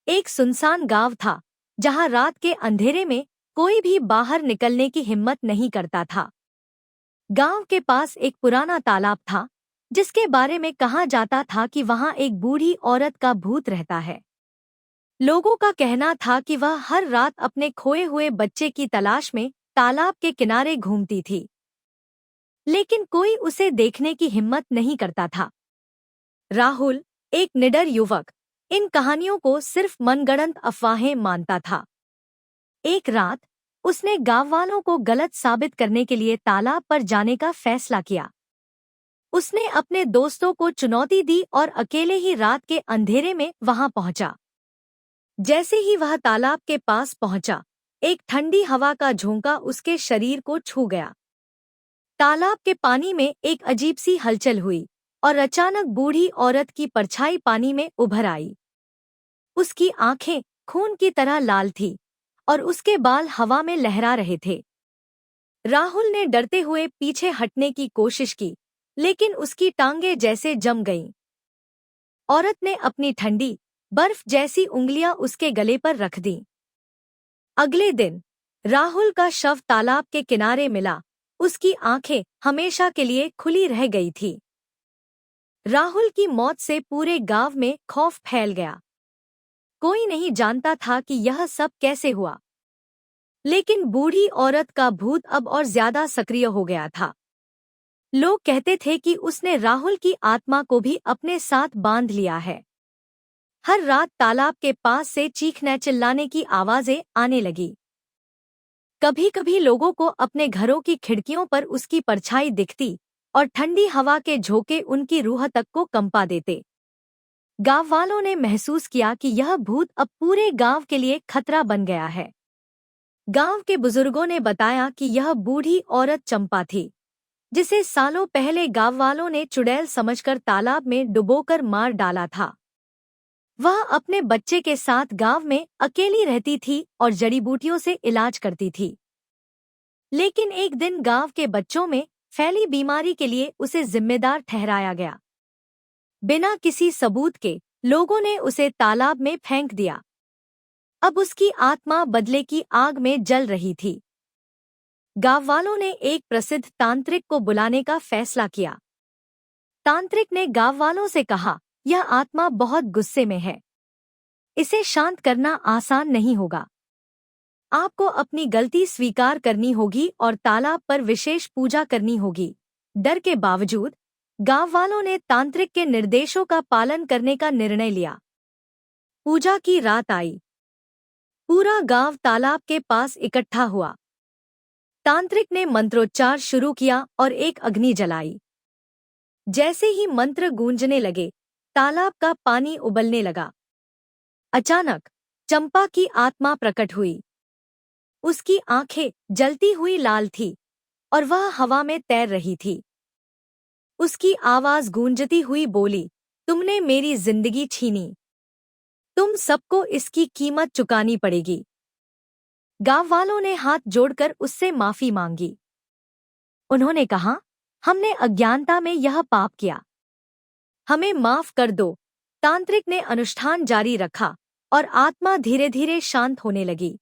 एक सुनसान गांव था जहां रात के अंधेरे में कोई भी बाहर निकलने की हिम्मत नहीं करता था। गांव के पास एक पुराना तालाब था जिसके बारे में कहा जाता था कि वहां एक बूढ़ी औरत का भूत रहता है। लोगों का कहना था कि वह हर रात अपने खोए हुए बच्चे की तलाश में तालाब के किनारे घूमती थी, लेकिन कोई उसे देखने की हिम्मत नहीं करता था। राहुल, एक निडर युवक, इन कहानियों को सिर्फ मनगढ़ंत अफवाहें मानता था। एक रात उसने गांववालों को गलत साबित करने के लिए तालाब पर जाने का फैसला किया। उसने अपने दोस्तों को चुनौती दी और अकेले ही रात के अंधेरे में वहां पहुंचा। जैसे ही वह तालाब के पास पहुंचा, एक ठंडी हवा का झोंका उसके शरीर को छू गया। तालाब के पानी में एक अजीब सी हलचल हुई और अचानक बूढ़ी औरत की परछाई पानी में उभर आई। उसकी आंखें खून की तरह लाल थीं और उसके बाल हवा में लहरा रहे थे। राहुल ने डरते हुए पीछे हटने की कोशिश की, लेकिन उसकी टांगें जैसे जम गईं। औरत ने अपनी ठंडी, बर्फ जैसी उंगलियां उसके गले पर रख दीं। अगले दिन राहुल का शव तालाब के किनारे मिला। उसकी आंखें हमेशा के लिए खुली रह गई थी। राहुल की मौत से पूरे गांव में खौफ फैल गया। कोई नहीं जानता था कि यह सब कैसे हुआ, लेकिन बूढ़ी औरत का भूत अब और ज्यादा सक्रिय हो गया था। लोग कहते थे कि उसने राहुल की आत्मा को भी अपने साथ बांध लिया है। हर रात तालाब के पास से चीखने चिल्लाने की आवाजें आने लगी। कभी कभी लोगों को अपने घरों की खिड़कियों पर उसकी परछाई दिखती और ठंडी हवा के झोंके उनकी रूह तक को कंपा देते। गांव वालों ने महसूस किया कि यह भूत अब पूरे गांव के लिए खतरा बन गया है। गांव के बुजुर्गों ने बताया कि यह बूढ़ी औरत चंपा थी, जिसे सालों पहले गांव वालों ने चुड़ैल समझकर तालाब में डुबोकर मार डाला था। वह अपने बच्चे के साथ गांव में अकेली रहती थी और जड़ी बूटियों से इलाज करती थी। लेकिन एक दिन गांव के बच्चों में फैली बीमारी के लिए उसे जिम्मेदार ठहराया गया। बिना किसी सबूत के लोगों ने उसे तालाब में फेंक दिया। अब उसकी आत्मा बदले की आग में जल रही थी। गांव वालों ने एक प्रसिद्ध तांत्रिक को बुलाने का फैसला किया। तांत्रिक ने गांव वालों से कहा, यह आत्मा बहुत गुस्से में है। इसे शांत करना आसान नहीं होगा। आपको अपनी गलती स्वीकार करनी होगी और तालाब पर विशेष पूजा करनी होगी। डर के बावजूद गांव वालों ने तांत्रिक के निर्देशों का पालन करने का निर्णय लिया। पूजा की रात आई। पूरा गांव तालाब के पास इकट्ठा हुआ। तांत्रिक ने मंत्रोच्चार शुरू किया और एक अग्नि जलाई। जैसे ही मंत्र गूंजने लगे, तालाब का पानी उबलने लगा। अचानक चंपा की आत्मा प्रकट हुई। उसकी आंखें जलती हुई लाल थी और वह हवा में तैर रही थी। उसकी आवाज गूंजती हुई बोली, तुमने मेरी जिंदगी छीनी। तुम सबको इसकी कीमत चुकानी पड़ेगी। गांव वालों ने हाथ जोड़कर उससे माफी मांगी। उन्होंने कहा, हमने अज्ञानता में यह पाप किया, हमें माफ कर दो। तांत्रिक ने अनुष्ठान जारी रखा और आत्मा धीरे धीरे शांत होने लगी।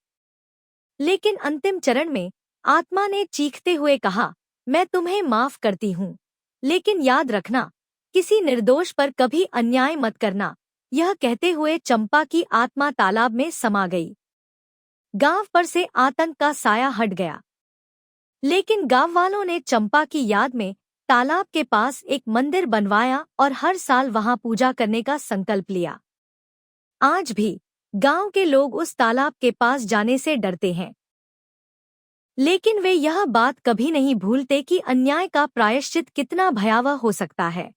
लेकिन अंतिम चरण में आत्मा ने चीखते हुए कहा, मैं तुम्हें माफ करती हूँ, लेकिन याद रखना, किसी निर्दोष पर कभी अन्याय मत करना। यह कहते हुए चंपा की आत्मा तालाब में समा गई। गांव पर से आतंक का साया हट गया। लेकिन गांव वालों ने चंपा की याद में तालाब के पास एक मंदिर बनवाया और हर साल वहां पूजा करने का संकल्प लिया। आज भी गांव के लोग उस तालाब के पास जाने से डरते हैं, लेकिन वे यह बात कभी नहीं भूलते कि अन्याय का प्रायश्चित कितना भयावह हो सकता है।